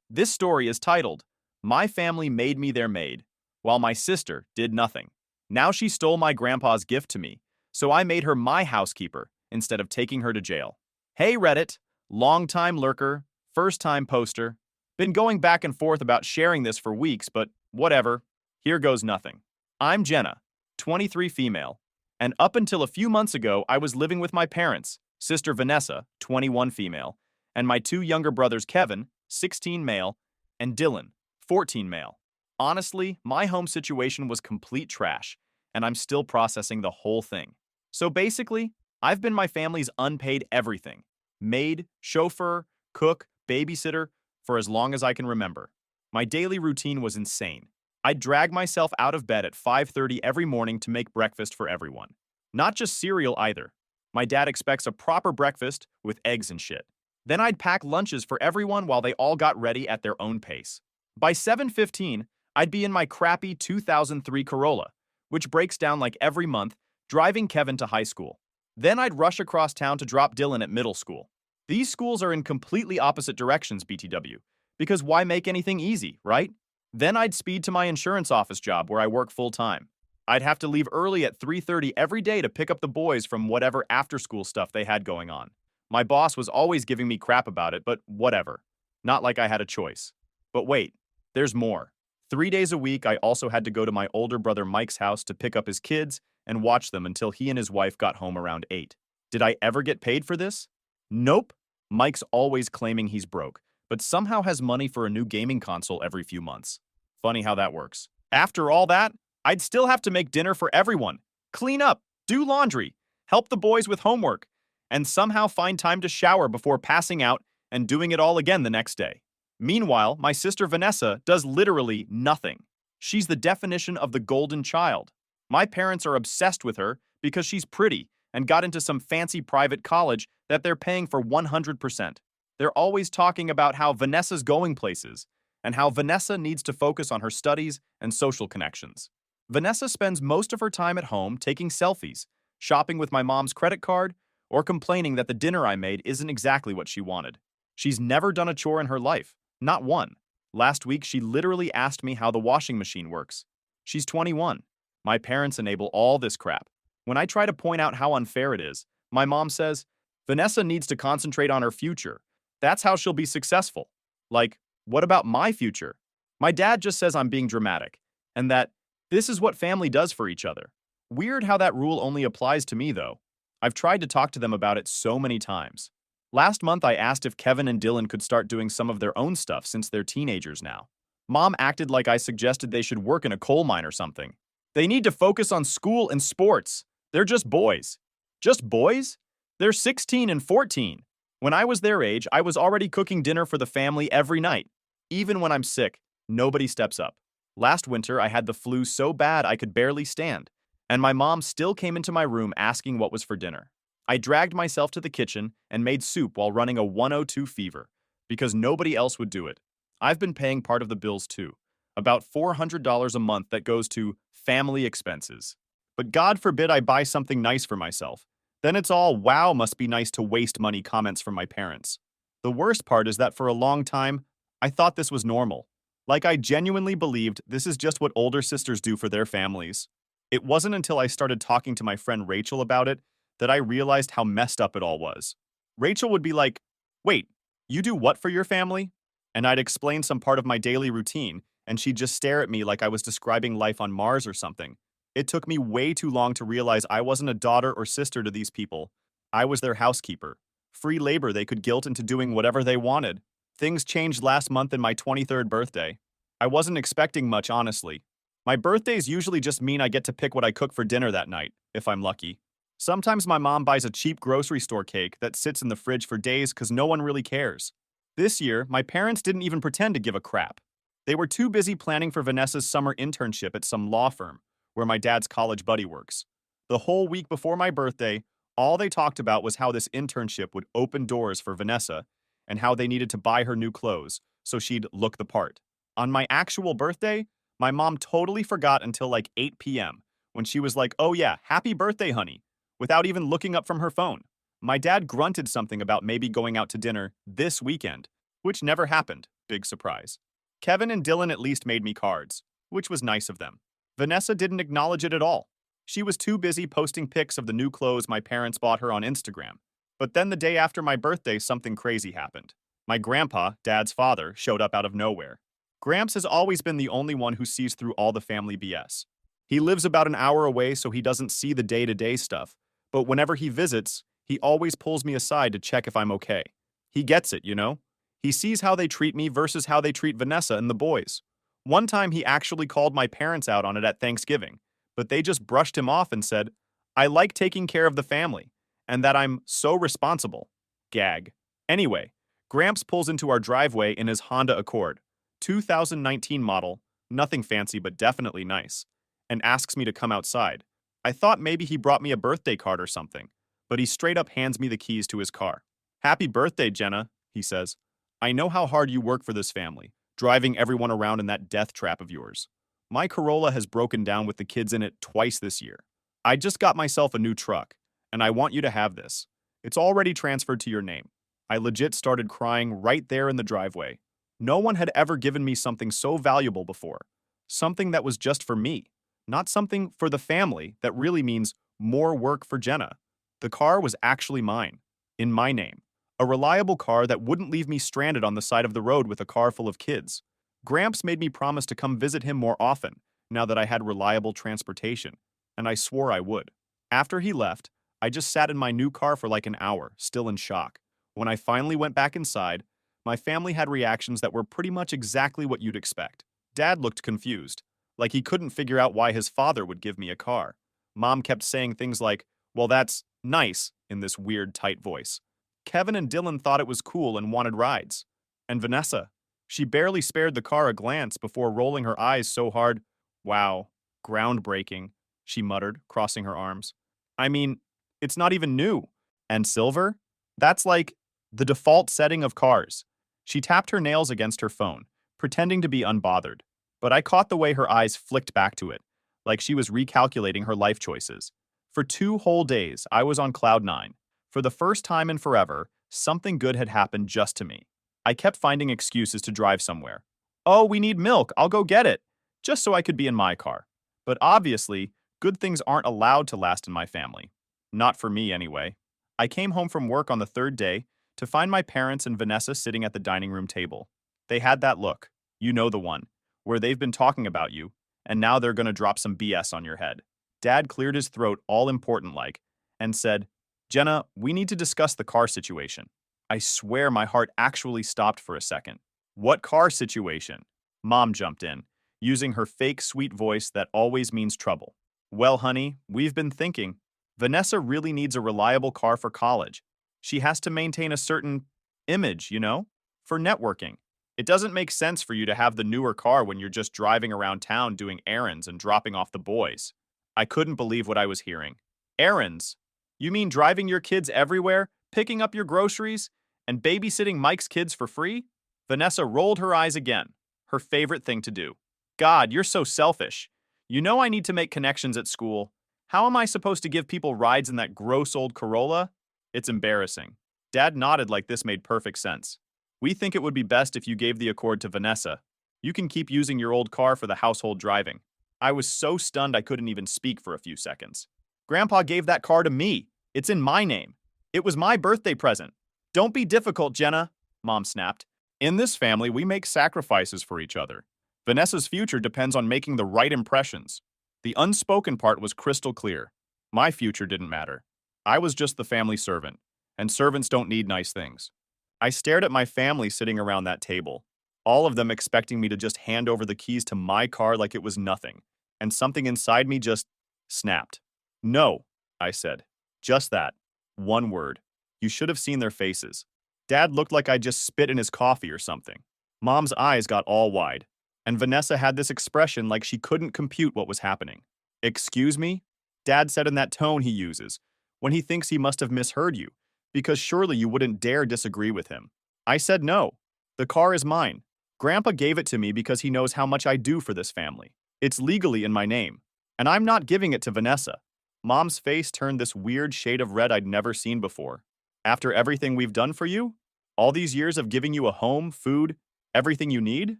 This story is titled, My Family Made Me Their Maid, while my sister did nothing. Now she stole my grandpa's gift to me, so I made her my housekeeper instead of taking her to jail. Hey Reddit, long-time lurker, first-time poster. Been going back and forth about sharing this for weeks, but whatever. Here goes nothing. I'm Jenna, 23 female, and up until a few months ago I was living with my parents, sister Vanessa, 21 female, and my two younger brothers Kevin, 16 male, and Dylan, 14 male. Honestly, my home situation was complete trash, and I'm still processing the whole thing. So basically, I've been my family's unpaid everything. Maid, chauffeur, cook, babysitter, for as long as I can remember. My daily routine was insane. I'd drag myself out of bed at 5:30 every morning to make breakfast for everyone. Not just cereal either. My dad expects a proper breakfast with eggs and shit. Then I'd pack lunches for everyone while they all got ready at their own pace. By 7:15, I'd be in my crappy 2003 Corolla, which breaks down like every month, driving Kevin to high school. Then I'd rush across town to drop Dylan at middle school. These schools are in completely opposite directions, BTW, because why make anything easy, right? Then I'd speed to my insurance office job where I work full-time. I'd have to leave early at 3:30 every day to pick up the boys from whatever after-school stuff they had going on. My boss was always giving me crap about it, but whatever. Not like I had a choice. But wait, there's more. 3 days a week, I also had to go to my older brother Mike's house to pick up his kids and watch them until he and his wife got home around 8. Did I ever get paid for this? Nope. Mike's always claiming he's broke, but somehow has money for a new gaming console every few months. Funny how that works. After all that, I'd still have to make dinner for everyone, clean up, do laundry, help the boys with homework, and somehow find time to shower before passing out and doing it all again the next day. Meanwhile, my sister Vanessa does literally nothing. She's the definition of the golden child. My parents are obsessed with her because she's pretty and got into some fancy private college that they're paying for 100%. They're always talking about how Vanessa's going places and how Vanessa needs to focus on her studies and social connections. Vanessa spends most of her time at home taking selfies, shopping with my mom's credit card, or complaining that the dinner I made isn't exactly what she wanted. She's never done a chore in her life, not one. Last week, she literally asked me how the washing machine works. She's 21. My parents enable all this crap. When I try to point out how unfair it is, my mom says, Vanessa needs to concentrate on her future. That's how she'll be successful. Like, what about my future? My dad just says I'm being dramatic, and that this is what family does for each other. Weird how that rule only applies to me, though. I've tried to talk to them about it so many times. Last month, I asked if Kevin and Dylan could start doing some of their own stuff since they're teenagers now. Mom acted like I suggested they should work in a coal mine or something. They need to focus on school and sports. They're just boys. Just boys? They're 16 and 14. When I was their age, I was already cooking dinner for the family every night. Even when I'm sick, nobody steps up. Last winter, I had the flu so bad I could barely stand, and my mom still came into my room asking what was for dinner. I dragged myself to the kitchen and made soup while running a 102 fever, because nobody else would do it. I've been paying part of the bills too, about $400 a month that goes to family expenses. But God forbid I buy something nice for myself. Then it's all, wow, must be nice to waste money comments from my parents. The worst part is that for a long time, I thought this was normal. Like I genuinely believed this is just what older sisters do for their families. It wasn't until I started talking to my friend Rachel about it that I realized how messed up it all was. Rachel would be like, wait, you do what for your family? And I'd explain some part of my daily routine, and she'd just stare at me like I was describing life on Mars or something. It took me way too long to realize I wasn't a daughter or sister to these people. I was their housekeeper. Free labor they could guilt into doing whatever they wanted. Things changed last month in my 23rd birthday. I wasn't expecting much, honestly. My birthdays usually just mean I get to pick what I cook for dinner that night, if I'm lucky. Sometimes my mom buys a cheap grocery store cake that sits in the fridge for days because no one really cares. This year, my parents didn't even pretend to give a crap. They were too busy planning for Vanessa's summer internship at some law firm, where my dad's college buddy works. The whole week before my birthday, all they talked about was how this internship would open doors for Vanessa and how they needed to buy her new clothes so she'd look the part. On my actual birthday, my mom totally forgot until like 8 p.m. when she was like, oh yeah, happy birthday, honey, without even looking up from her phone. My dad grunted something about maybe going out to dinner this weekend, which never happened. Big surprise. Kevin and Dylan at least made me cards, which was nice of them. Vanessa didn't acknowledge it at all. She was too busy posting pics of the new clothes my parents bought her on Instagram. But then the day after my birthday, something crazy happened. My grandpa, Dad's father, showed up out of nowhere. Gramps has always been the only one who sees through all the family BS. He lives about an hour away, so he doesn't see the day-to-day stuff. But whenever he visits, he always pulls me aside to check if I'm okay. He gets it, you know? He sees how they treat me versus how they treat Vanessa and the boys. One time he actually called my parents out on it at Thanksgiving, but they just brushed him off and said, "I like taking care of the family, and that I'm so responsible." Gag. Anyway, Gramps pulls into our driveway in his Honda Accord, 2019 model, nothing fancy but definitely nice, and asks me to come outside. I thought maybe he brought me a birthday card or something, but he straight up hands me the keys to his car. "Happy birthday, Jenna," he says. "I know how hard you work for this family, driving everyone around in that death trap of yours. My Corolla has broken down with the kids in it twice this year. I just got myself a new truck, and I want you to have this. It's already transferred to your name." I legit started crying right there in the driveway. No one had ever given me something so valuable before. Something that was just for me, not something for the family that really means more work for Jenna. The car was actually mine, in my name. A reliable car that wouldn't leave me stranded on the side of the road with a car full of kids. Gramps made me promise to come visit him more often, now that I had reliable transportation, and I swore I would. After he left, I just sat in my new car for like an hour, still in shock. When I finally went back inside, my family had reactions that were pretty much exactly what you'd expect. Dad looked confused, like he couldn't figure out why his father would give me a car. Mom kept saying things like, "Well, that's nice," in this weird, tight voice. Kevin and Dylan thought it was cool and wanted rides. And Vanessa, she barely spared the car a glance before rolling her eyes so hard. "Wow, groundbreaking," she muttered, crossing her arms. "I mean, it's not even new. And silver? That's like the default setting of cars." She tapped her nails against her phone, pretending to be unbothered. But I caught the way her eyes flicked back to it, like she was recalculating her life choices. For 2 whole days, I was on cloud nine. For the first time in forever, something good had happened just to me. I kept finding excuses to drive somewhere. "Oh, we need milk, I'll go get it," just so I could be in my car. But obviously, good things aren't allowed to last in my family. Not for me, anyway. I came home from work on the third day to find my parents and Vanessa sitting at the dining room table. They had that look, you know the one, where they've been talking about you, and now they're gonna drop some BS on your head. Dad cleared his throat all important like, and said, "Jenna, we need to discuss the car situation." I swear my heart actually stopped for a second. "What car situation?" Mom jumped in, using her fake sweet voice that always means trouble. "Well, honey, we've been thinking. Vanessa really needs a reliable car for college. She has to maintain a certain image, you know, for networking. It doesn't make sense for you to have the newer car when you're just driving around town doing errands and dropping off the boys." I couldn't believe what I was hearing. "Errands? You mean driving your kids everywhere, picking up your groceries, and babysitting Mike's kids for free?" Vanessa rolled her eyes again, her favorite thing to do. "God, you're so selfish. You know I need to make connections at school. How am I supposed to give people rides in that gross old Corolla? It's embarrassing." Dad nodded like this made perfect sense. "We think it would be best if you gave the Accord to Vanessa. You can keep using your old car for the household driving." I was so stunned I couldn't even speak for a few seconds. "Grandpa gave that car to me. It's in my name. It was my birthday present. Don't be difficult, Jenna," Mom snapped. "In this family, we make sacrifices for each other. Vanessa's future depends on making the right impressions." The unspoken part was crystal clear. My future didn't matter. I was just the family servant, and servants don't need nice things. I stared at my family sitting around that table, all of them expecting me to just hand over the keys to my car like it was nothing, and something inside me just snapped. "No," I said. Just that. One word. You should have seen their faces. Dad looked like I just spit in his coffee or something. Mom's eyes got all wide, and Vanessa had this expression like she couldn't compute what was happening. "Excuse me?" Dad said in that tone he uses, when he thinks he must have misheard you, because surely you wouldn't dare disagree with him. I said no. The car is mine. Grandpa gave it to me because he knows how much I do for this family. It's legally in my name, and I'm not giving it to Vanessa. Mom's face turned this weird shade of red I'd never seen before. "After everything we've done for you? All these years of giving you a home, food, Everything you need?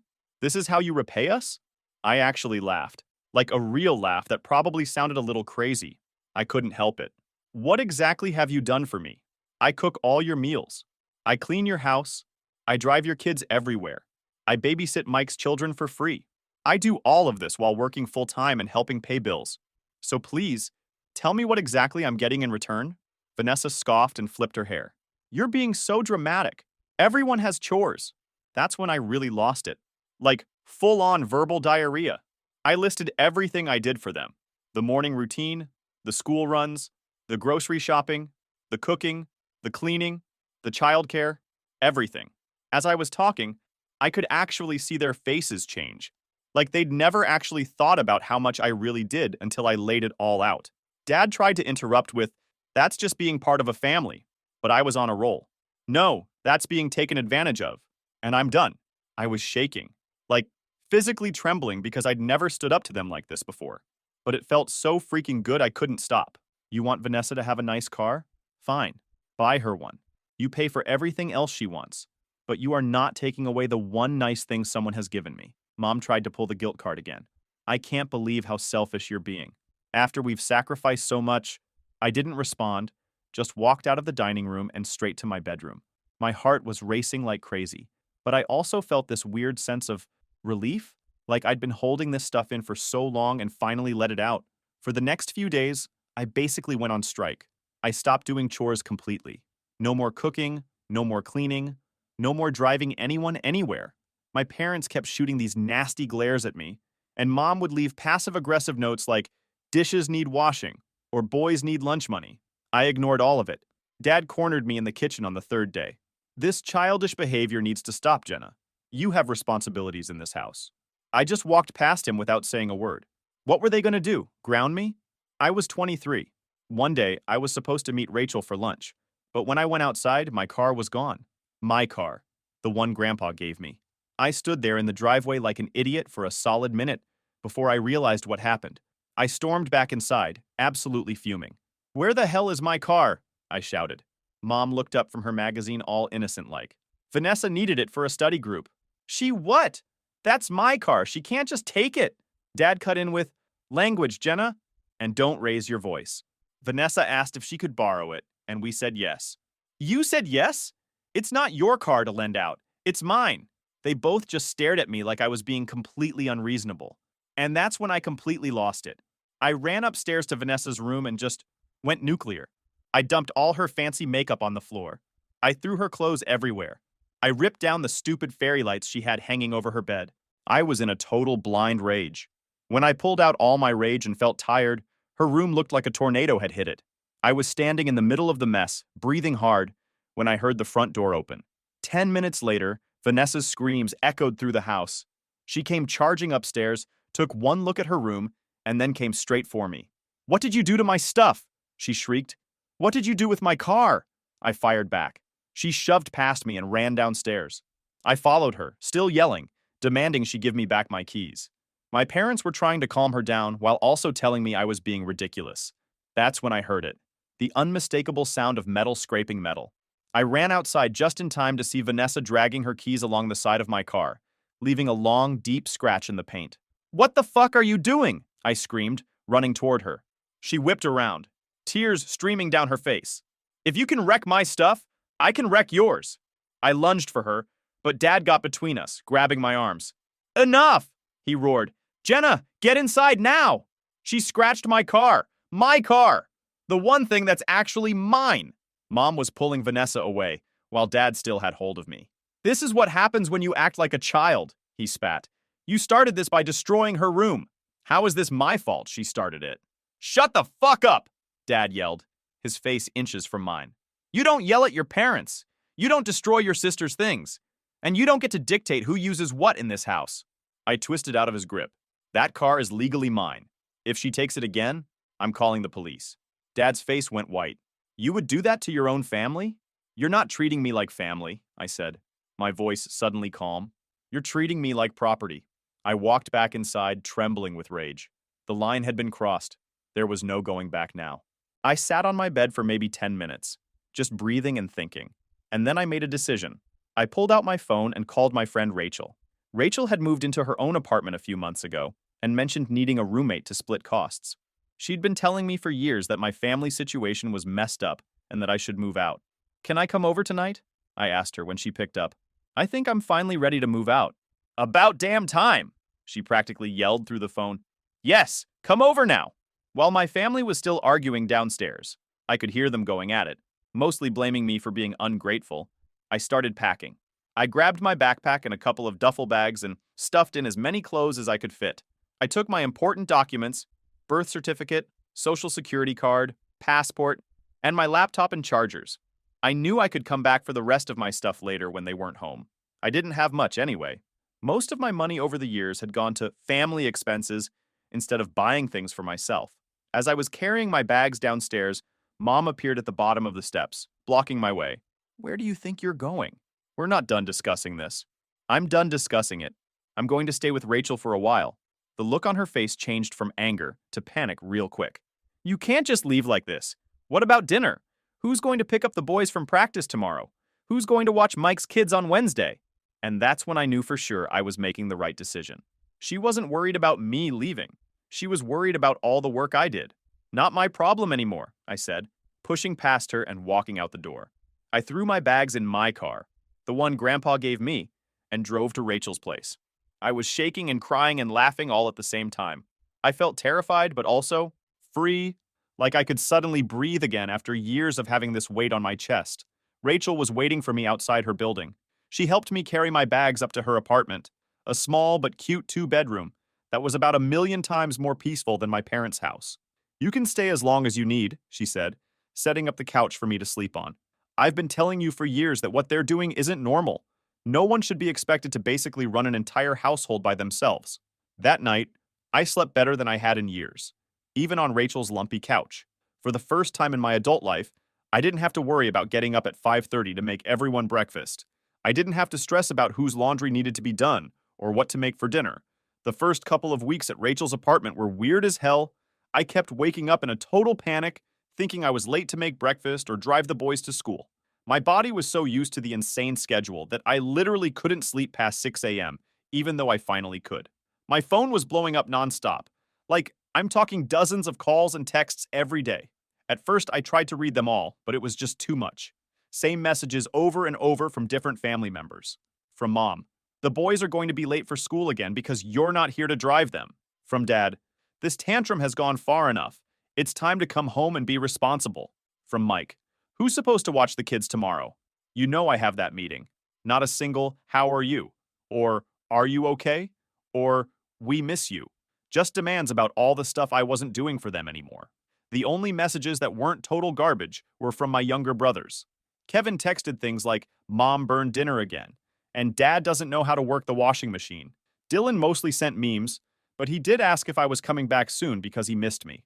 This is how you repay us? I actually laughed. Like a real laugh that probably sounded a little crazy. I couldn't help it. What exactly have you done for me? I cook all your meals. I clean your house. I drive your kids everywhere. I babysit Mike's children for free. I do all of this while working full-time and helping pay bills. So please, tell me what exactly I'm getting in return? Vanessa scoffed and flipped her hair. You're being so dramatic. Everyone has chores. That's when I really lost it. Like, full-on verbal diarrhea. I listed everything I did for them. The morning routine, the school runs, the grocery shopping, the cooking, the cleaning, the childcare, everything. As I was talking, I could actually see their faces change. Like they'd never actually thought about how much I really did until I laid it all out. Dad tried to interrupt with, "That's just being part of a family." But I was on a roll. "No, that's being taken advantage of. And I'm done." I was shaking, like physically trembling because I'd never stood up to them like this before. But it felt so freaking good I couldn't stop. You want Vanessa to have a nice car? Fine. Buy her one. You pay for everything else she wants. But you are not taking away the one nice thing someone has given me. Mom tried to pull the guilt card again. I can't believe how selfish you're being. After we've sacrificed so much, I didn't respond, just walked out of the dining room and straight to my bedroom. My heart was racing like crazy, but I also felt this weird sense of relief, like I'd been holding this stuff in for so long and finally let it out. For the next few days, I basically went on strike. I stopped doing chores completely. No more cooking, no more cleaning, no more driving anyone anywhere. My parents kept shooting these nasty glares at me, and Mom would leave passive-aggressive notes like, "Dishes need washing," or "Boys need lunch money." I ignored all of it. Dad cornered me in the kitchen on the third day. "This childish behavior needs to stop, Jenna. You have responsibilities in this house." I just walked past him without saying a word. What were they going to do? Ground me? I was 23. One day, I was supposed to meet Rachel for lunch, but when I went outside, my car was gone. My car. The one Grandpa gave me. I stood there in the driveway like an idiot for a solid minute before I realized what happened. I stormed back inside, absolutely fuming. "Where the hell is my car?" I shouted. Mom looked up from her magazine all innocent-like. "Vanessa needed it for a study group." "She what? That's my car. She can't just take it." Dad cut in with, "Language, Jenna, and don't raise your voice." Vanessa asked if she could borrow it, and we said yes. "You said yes? It's not your car to lend out. It's mine." They both just stared at me like I was being completely unreasonable. And that's when I completely lost it. I ran upstairs to Vanessa's room and just went nuclear. I dumped all her fancy makeup on the floor. I threw her clothes everywhere. I ripped down the stupid fairy lights she had hanging over her bed. I was in a total blind rage. When I pulled out all my rage and felt tired, her room looked like a tornado had hit it. I was standing in the middle of the mess, breathing hard, when I heard the front door open. 10 minutes later, Vanessa's screams echoed through the house. She came charging upstairs, took one look at her room, and then came straight for me. "What did you do to my stuff?" she shrieked. "What did you do with my car?" I fired back. She shoved past me and ran downstairs. I followed her, still yelling, demanding she give me back my keys. My parents were trying to calm her down while also telling me I was being ridiculous. That's when I heard it. The unmistakable sound of metal scraping metal. I ran outside just in time to see Vanessa dragging her keys along the side of my car, leaving a long, deep scratch in the paint. "What the fuck are you doing?" I screamed, running toward her. She whipped around, tears streaming down her face. "If you can wreck my stuff, I can wreck yours." I lunged for her, but Dad got between us, grabbing my arms. "Enough!" he roared. "Jenna, get inside now!" She scratched my car. My car! The one thing that's actually mine. Mom was pulling Vanessa away, while Dad still had hold of me. "This is what happens when you act like a child," he spat. "You started this by destroying her room." "How is this my fault?" She started it. "Shut the fuck up!" Dad yelled, his face inches from mine. "You don't yell at your parents. You don't destroy your sister's things. And you don't get to dictate who uses what in this house." I twisted out of his grip. "That car is legally mine. If she takes it again, I'm calling the police." Dad's face went white. "You would do that to your own family?" "You're not treating me like family," I said, my voice suddenly calm. "You're treating me like property." I walked back inside, trembling with rage. The line had been crossed. There was no going back now. I sat on my bed for maybe 10 minutes, just breathing and thinking. And then I made a decision. I pulled out my phone and called my friend Rachel. Rachel had moved into her own apartment a few months ago and mentioned needing a roommate to split costs. She'd been telling me for years that my family situation was messed up and that I should move out. "Can I come over tonight?" I asked her when she picked up. "I think I'm finally ready to move out." "About damn time!" she practically yelled through the phone. "Yes, come over now!" While my family was still arguing downstairs, I could hear them going at it, mostly blaming me for being ungrateful. I started packing. I grabbed my backpack and a couple of duffel bags and stuffed in as many clothes as I could fit. I took my important documents, birth certificate, social security card, passport, and my laptop and chargers. I knew I could come back for the rest of my stuff later when they weren't home. I didn't have much anyway. Most of my money over the years had gone to family expenses instead of buying things for myself. As I was carrying my bags downstairs, Mom appeared at the bottom of the steps, blocking my way. "Where do you think you're going?" "We're not done discussing this." "I'm done discussing it. I'm going to stay with Rachel for a while." The look on her face changed from anger to panic real quick. "You can't just leave like this. What about dinner? Who's going to pick up the boys from practice tomorrow? Who's going to watch Mike's kids on Wednesday?" And that's when I knew for sure I was making the right decision. She wasn't worried about me leaving. She was worried about all the work I did. "Not my problem anymore," I said, pushing past her and walking out the door. I threw my bags in my car, the one Grandpa gave me, and drove to Rachel's place. I was shaking and crying and laughing all at the same time. I felt terrified, but also free, like I could suddenly breathe again after years of having this weight on my chest. Rachel was waiting for me outside her building. She helped me carry my bags up to her apartment, a small but cute two-bedroom that was about 1,000,000 times more peaceful than my parents' house. "You can stay as long as you need," she said, setting up the couch for me to sleep on. "I've been telling you for years that what they're doing isn't normal. No one should be expected to basically run an entire household by themselves." That night, I slept better than I had in years, even on Rachel's lumpy couch. For the first time in my adult life, I didn't have to worry about getting up at 5:30 to make everyone breakfast. I didn't have to stress about whose laundry needed to be done or what to make for dinner. The first couple of weeks at Rachel's apartment were weird as hell. I kept waking up in a total panic, thinking I was late to make breakfast or drive the boys to school. My body was so used to the insane schedule that I literally couldn't sleep past 6 a.m., even though I finally could. My phone was blowing up nonstop. Like, I'm talking dozens of calls and texts every day. At first, I tried to read them all, but it was just too much. Same messages over and over from different family members. From Mom, "The boys are going to be late for school again because you're not here to drive them." From Dad, "This tantrum has gone far enough. It's time to come home and be responsible." From Mike, "Who's supposed to watch the kids tomorrow? You know I have that meeting." Not a single "How are you?" or "Are you okay?" or "We miss you." Just demands about all the stuff I wasn't doing for them anymore. The only messages that weren't total garbage were from my younger brothers. Kevin texted things like, "Mom burned dinner again," and "Dad doesn't know how to work the washing machine." Dylan mostly sent memes, but he did ask if I was coming back soon because he missed me.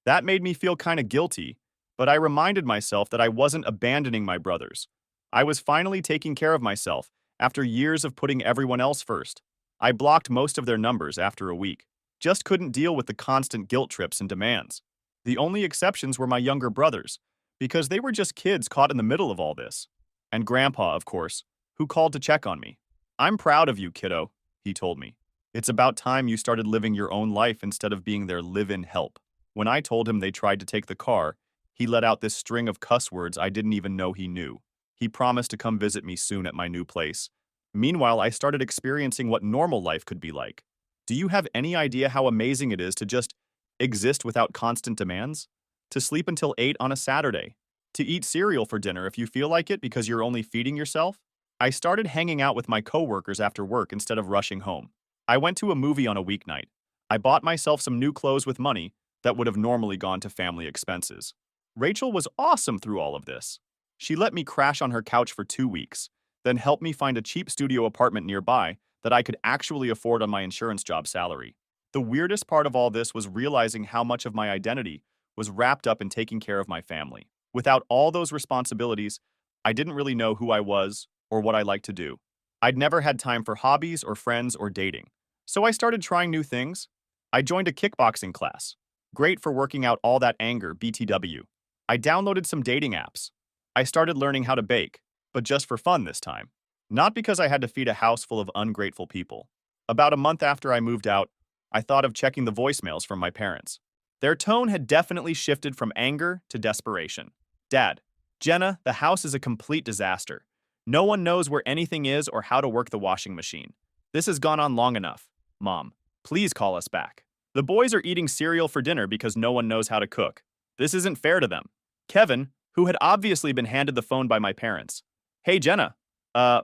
That made me feel kind of guilty, but I reminded myself that I wasn't abandoning my brothers. I was finally taking care of myself after years of putting everyone else first. I blocked most of their numbers after a week. Just couldn't deal with the constant guilt trips and demands. The only exceptions were my younger brothers, because they were just kids caught in the middle of all this. And Grandpa, of course, who called to check on me. "I'm proud of you, kiddo," he told me. "It's about time you started living your own life instead of being their live-in help." When I told him they tried to take the car, he let out this string of cuss words I didn't even know he knew. He promised to come visit me soon at my new place. Meanwhile, I started experiencing what normal life could be like. Do you have any idea how amazing it is to just exist without constant demands? To sleep until 8 on a Saturday? To eat cereal for dinner if you feel like it because you're only feeding yourself? I started hanging out with my coworkers after work instead of rushing home. I went to a movie on a weeknight. I bought myself some new clothes with money that would have normally gone to family expenses. Rachel was awesome through all of this. She let me crash on her couch for 2 weeks, then helped me find a cheap studio apartment nearby that I could actually afford on my insurance job salary. The weirdest part of all this was realizing how much of my identity was wrapped up in taking care of my family. Without all those responsibilities, I didn't really know who I was or what I liked to do. I'd never had time for hobbies or friends or dating. So I started trying new things. I joined a kickboxing class. Great for working out all that anger, BTW. I downloaded some dating apps. I started learning how to bake, but just for fun this time. Not because I had to feed a house full of ungrateful people. About a month after I moved out, I thought of checking the voicemails from my parents. Their tone had definitely shifted from anger to desperation. Dad, Jenna, the house is a complete disaster. No one knows where anything is or how to work the washing machine. This has gone on long enough. Mom, please call us back. The boys are eating cereal for dinner because no one knows how to cook. This isn't fair to them. Kevin, who had obviously been handed the phone by my parents. Hey, Jenna.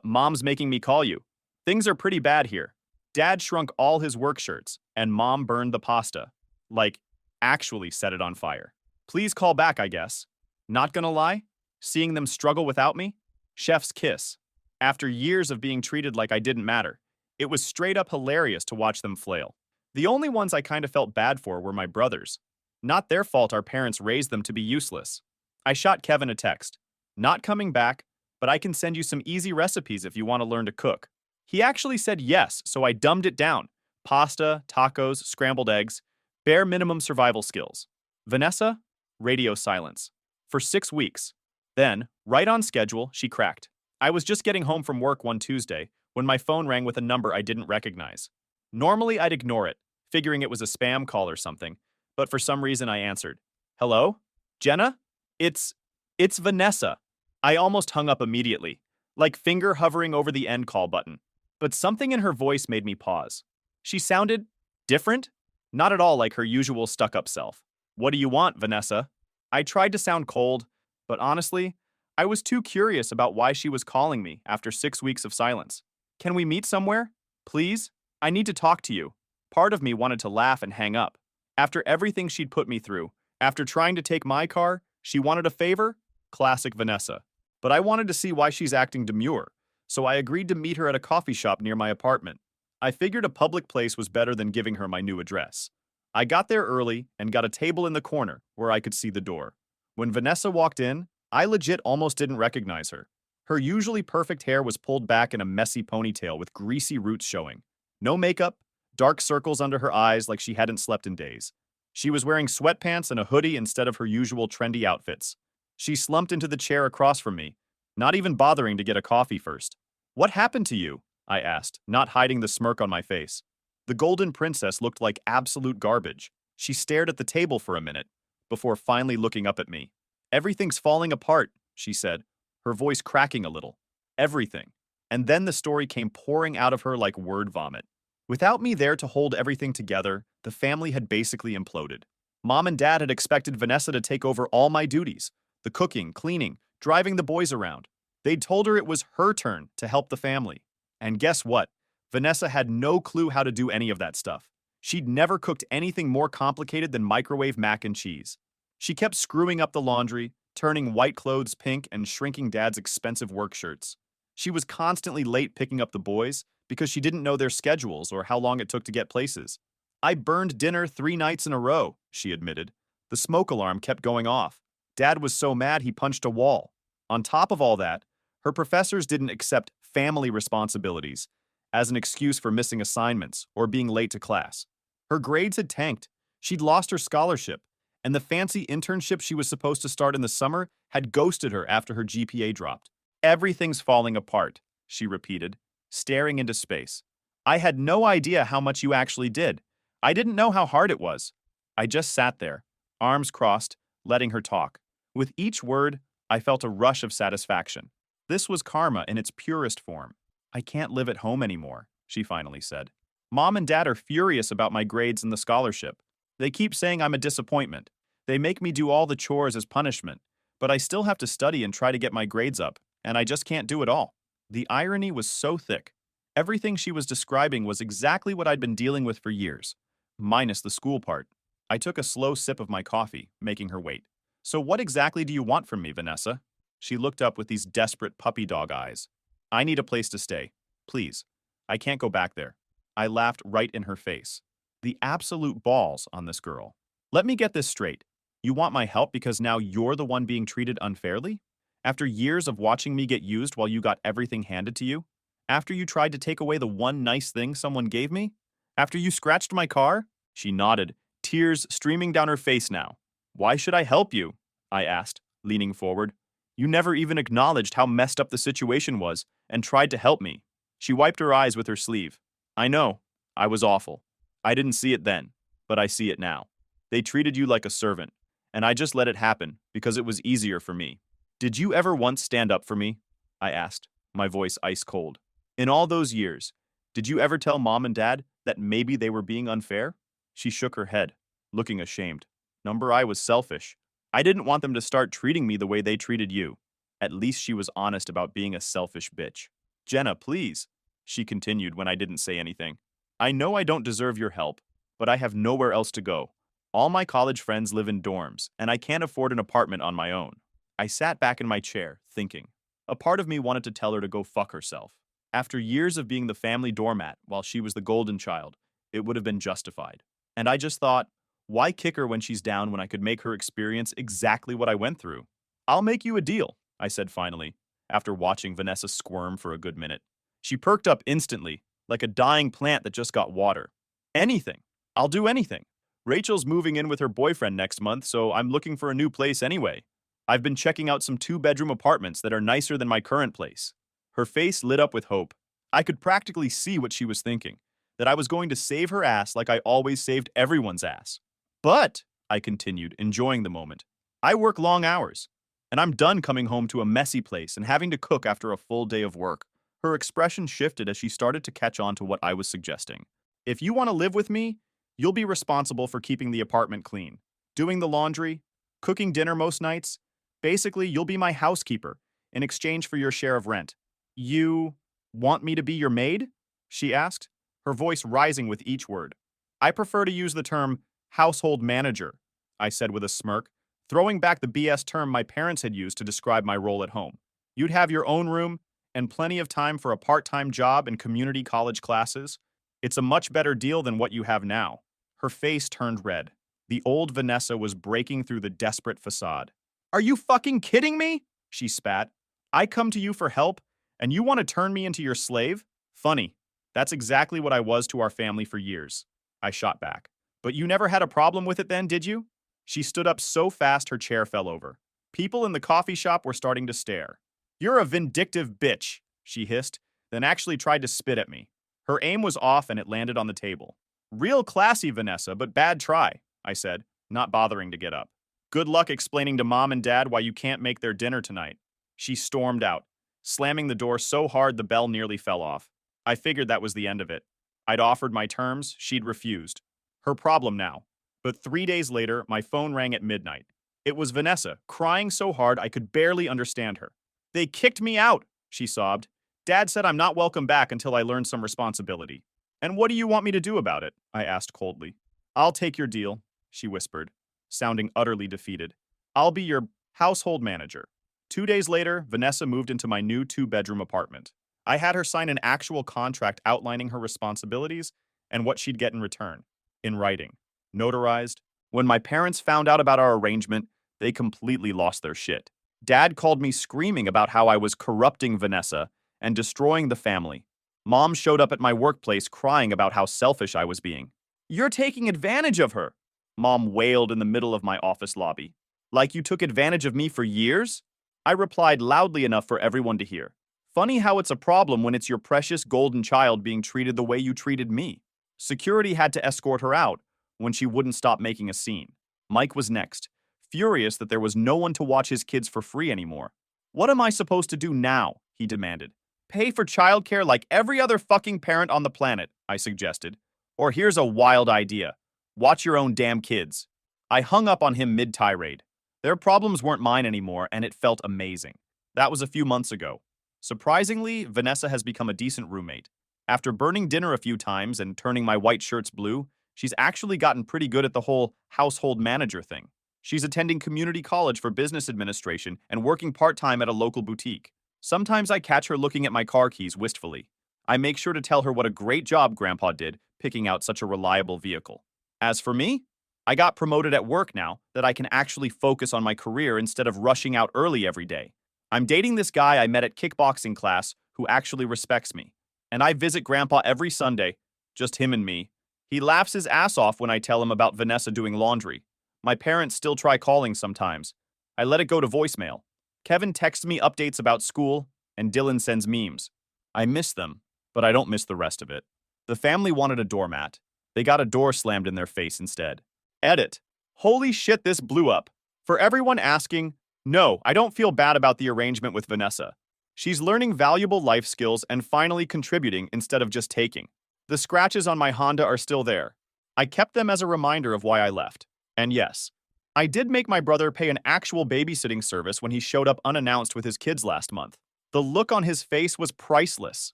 Mom's making me call you. Things are pretty bad here. Dad shrunk all his work shirts, and Mom burned the pasta. Like, actually set it on fire. Please call back, I guess. Not gonna lie? Seeing them struggle without me? Chef's kiss. After years of being treated like I didn't matter, it was straight up hilarious to watch them flail. The only ones I kind of felt bad for were my brothers. Not their fault our parents raised them to be useless. I shot Kevin a text. Not coming back, but I can send you some easy recipes if you want to learn to cook. He actually said yes, so I dumbed it down. Pasta, tacos, scrambled eggs, bare minimum survival skills. Vanessa? Radio silence. For 6 weeks. Then, right on schedule, she cracked. I was just getting home from work one Tuesday when my phone rang with a number I didn't recognize. Normally, I'd ignore it, figuring it was a spam call or something, but for some reason I answered. Hello? Jenna? It's Vanessa. I almost hung up immediately, like finger hovering over the end call button. But something in her voice made me pause. She sounded different? Not at all like her usual stuck-up self. What do you want, Vanessa? I tried to sound cold, but honestly, I was too curious about why she was calling me after 6 weeks of silence. Can we meet somewhere? Please? I need to talk to you. Part of me wanted to laugh and hang up. After everything she'd put me through, after trying to take my car, she wanted a favor? Classic Vanessa. But I wanted to see why she's acting demure, so I agreed to meet her at a coffee shop near my apartment. I figured a public place was better than giving her my new address. I got there early and got a table in the corner where I could see the door. When Vanessa walked in, I legit almost didn't recognize her. Her usually perfect hair was pulled back in a messy ponytail with greasy roots showing. No makeup, dark circles under her eyes like she hadn't slept in days. She was wearing sweatpants and a hoodie instead of her usual trendy outfits. She slumped into the chair across from me, not even bothering to get a coffee first. What happened to you? I asked, not hiding the smirk on my face. The golden princess looked like absolute garbage. She stared at the table for a minute, before finally looking up at me. Everything's falling apart, she said, her voice cracking a little. Everything. And then the story came pouring out of her like word vomit. Without me there to hold everything together, the family had basically imploded. Mom and Dad had expected Vanessa to take over all my duties, the cooking, cleaning, driving the boys around. They'd told her it was her turn to help the family. And guess what? Vanessa had no clue how to do any of that stuff. She'd never cooked anything more complicated than microwave mac and cheese. She kept screwing up the laundry, turning white clothes pink and shrinking Dad's expensive work shirts. She was constantly late picking up the boys because she didn't know their schedules or how long it took to get places. I burned dinner 3 nights in a row, she admitted. The smoke alarm kept going off. Dad was so mad he punched a wall. On top of all that, her professors didn't accept family responsibilities as an excuse for missing assignments or being late to class. Her grades had tanked. She'd lost her scholarship, and the fancy internship she was supposed to start in the summer had ghosted her after her GPA dropped. Everything's falling apart, she repeated, staring into space. I had no idea how much you actually did. I didn't know how hard it was. I just sat there, arms crossed, letting her talk. With each word, I felt a rush of satisfaction. This was karma in its purest form. I can't live at home anymore, she finally said. Mom and Dad are furious about my grades and the scholarship. They keep saying I'm a disappointment. They make me do all the chores as punishment, but I still have to study and try to get my grades up, and I just can't do it all. The irony was so thick. Everything she was describing was exactly what I'd been dealing with for years, minus the school part. I took a slow sip of my coffee, making her wait. So what exactly do you want from me, Vanessa? She looked up with these desperate puppy dog eyes. I need a place to stay. Please. I can't go back there. I laughed right in her face. The absolute balls on this girl. Let me get this straight. You want my help because now you're the one being treated unfairly? After years of watching me get used while you got everything handed to you? After you tried to take away the one nice thing someone gave me? After you scratched my car? She nodded, tears streaming down her face now. Why should I help you? I asked, leaning forward. You never even acknowledged how messed up the situation was, and tried to help me. She wiped her eyes with her sleeve. I know, I was awful. I didn't see it then, but I see it now. They treated you like a servant, and I just let it happen because it was easier for me. Did you ever once stand up for me? I asked, my voice ice cold. In all those years, did you ever tell Mom and Dad that maybe they were being unfair? She shook her head, looking ashamed. Number I was selfish. I didn't want them to start treating me the way they treated you. At least she was honest about being a selfish bitch. Jenna, please, she continued when I didn't say anything. I know I don't deserve your help, but I have nowhere else to go. All my college friends live in dorms, and I can't afford an apartment on my own. I sat back in my chair, thinking. A part of me wanted to tell her to go fuck herself. After years of being the family doormat while she was the golden child, it would have been justified. And I just thought, why kick her when she's down when I could make her experience exactly what I went through? I'll make you a deal, I said finally, after watching Vanessa squirm for a good minute. She perked up instantly, like a dying plant that just got water. Anything. I'll do anything. Rachel's moving in with her boyfriend next month, so I'm looking for a new place anyway. I've been checking out some 2-bedroom apartments that are nicer than my current place. Her face lit up with hope. I could practically see what she was thinking, that I was going to save her ass like I always saved everyone's ass. But, I continued, enjoying the moment, I work long hours, and I'm done coming home to a messy place and having to cook after a full day of work. Her expression shifted as she started to catch on to what I was suggesting. If you want to live with me, you'll be responsible for keeping the apartment clean, doing the laundry, cooking dinner most nights. Basically, you'll be my housekeeper in exchange for your share of rent. You want me to be your maid? She asked, her voice rising with each word. I prefer to use the term household manager, I said with a smirk, throwing back the BS term my parents had used to describe my role at home. You'd have your own room and plenty of time for a part-time job and community college classes. It's a much better deal than what you have now. Her face turned red. The old Vanessa was breaking through the desperate facade. Are you fucking kidding me? She spat. I come to you for help, and you want to turn me into your slave? Funny. That's exactly what I was to our family for years. I shot back. But you never had a problem with it then, did you? She stood up so fast her chair fell over. People in the coffee shop were starting to stare. You're a vindictive bitch, she hissed, then actually tried to spit at me. Her aim was off and it landed on the table. Real classy, Vanessa, but bad try, I said, not bothering to get up. Good luck explaining to Mom and Dad why you can't make their dinner tonight. She stormed out, slamming the door so hard the bell nearly fell off. I figured that was the end of it. I'd offered my terms, she'd refused. Her problem now. But 3 days later, my phone rang at midnight. It was Vanessa, crying so hard I could barely understand her. They kicked me out, she sobbed. Dad said I'm not welcome back until I learn some responsibility. And what do you want me to do about it? I asked coldly. I'll take your deal, she whispered, sounding utterly defeated. I'll be your household manager. 2 days later, Vanessa moved into my new 2-bedroom apartment. I had her sign an actual contract outlining her responsibilities and what she'd get in return. In writing. Notarized. When my parents found out about our arrangement, they completely lost their shit. Dad called me screaming about how I was corrupting Vanessa and destroying the family. Mom showed up at my workplace crying about how selfish I was being. You're taking advantage of her, Mom wailed in the middle of my office lobby. Like you took advantage of me for years? I replied loudly enough for everyone to hear. Funny how it's a problem when it's your precious golden child being treated the way you treated me. Security had to escort her out when she wouldn't stop making a scene. Mike was next, furious that there was no one to watch his kids for free anymore. What am I supposed to do now? He demanded. Pay for childcare like every other fucking parent on the planet, I suggested. Or here's a wild idea. Watch your own damn kids. I hung up on him mid-tirade. Their problems weren't mine anymore, and it felt amazing. That was a few months ago. Surprisingly, Vanessa has become a decent roommate. After burning dinner a few times and turning my white shirts blue, she's actually gotten pretty good at the whole household manager thing. She's attending community college for business administration and working part-time at a local boutique. Sometimes I catch her looking at my car keys wistfully. I make sure to tell her what a great job Grandpa did picking out such a reliable vehicle. As for me, I got promoted at work now that I can actually focus on my career instead of rushing out early every day. I'm dating this guy I met at kickboxing class who actually respects me. And I visit Grandpa every Sunday, just him and me. He laughs his ass off when I tell him about Vanessa doing laundry. My parents still try calling sometimes. I let it go to voicemail. Kevin texts me updates about school, and Dylan sends memes. I miss them, but I don't miss the rest of it. The family wanted a doormat. They got a door slammed in their face instead. Edit. Holy shit, this blew up. For everyone asking, no, I don't feel bad about the arrangement with Vanessa. She's learning valuable life skills and finally contributing instead of just taking. The scratches on my Honda are still there. I kept them as a reminder of why I left. And yes, I did make my brother pay an actual babysitting service when he showed up unannounced with his kids last month. The look on his face was priceless.